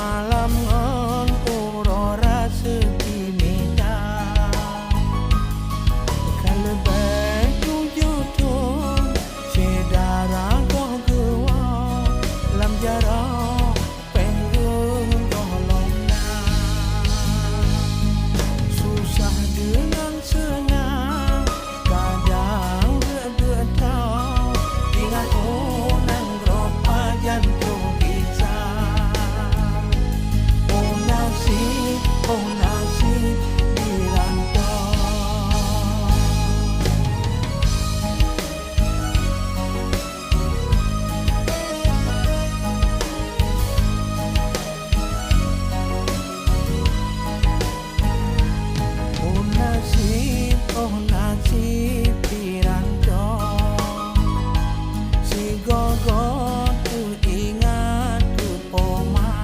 malam ngon aurora setimida kalau baju jodoh sedara kau gua lam jarak pengung tolongna susah dengan senang kadang berbetau ingat nang ropa jantung oh nasib dirantau oh nasib dirantau si gogo tu ingat tu poma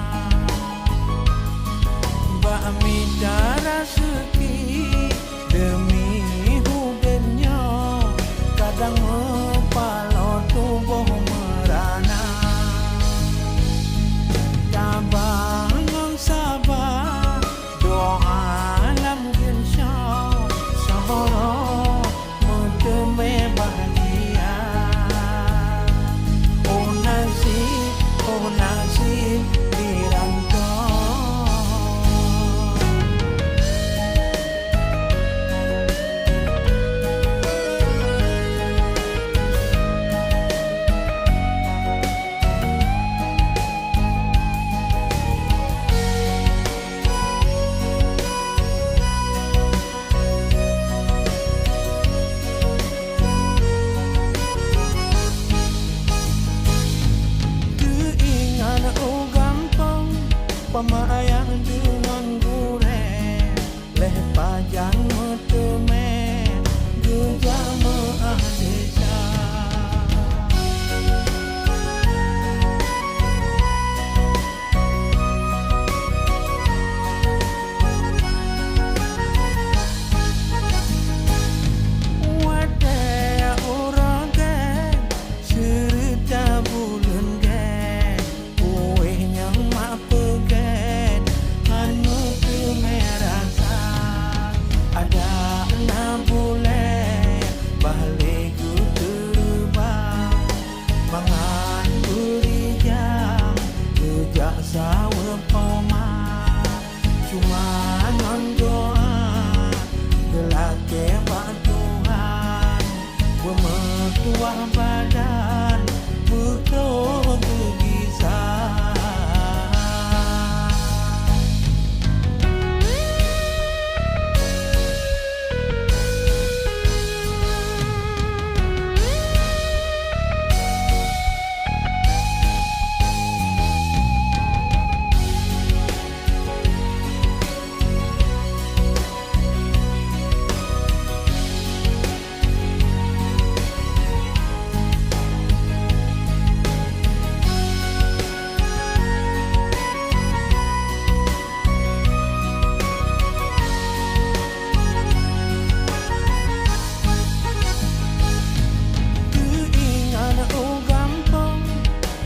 minta rezeki demi hubunnya kadang mempalo tubuh merana tabang yang sabar doa alam insya sabara menteme bahagia oh nasib dirantau pemayan dengan gure leh pajan meteme juga meahdesa wate orang ke cerita bulan ke kue yang apa ada enam bulan balik ku terbang mangan berijang rejak sawa poma cuma non doa gelake pak Tuhan bermertua badan betul bergisah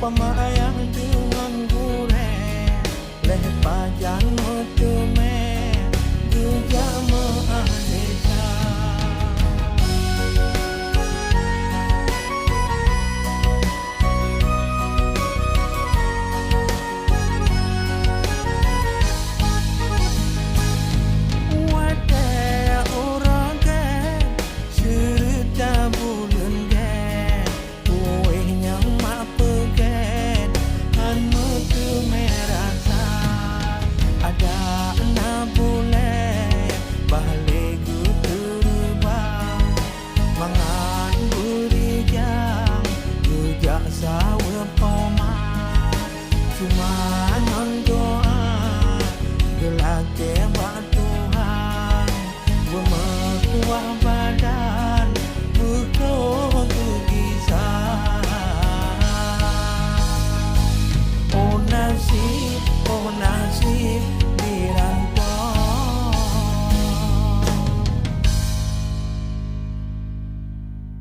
pemayan dengan gure leh pajan meteme juga meahdesa wate orang ke cerita bulan ke kue yang mak pegen anu tu merasa ada enam bulan balik ku terbang mangan berijang rejak sawa poma cuma non doa gelake pak Tuhan bermertua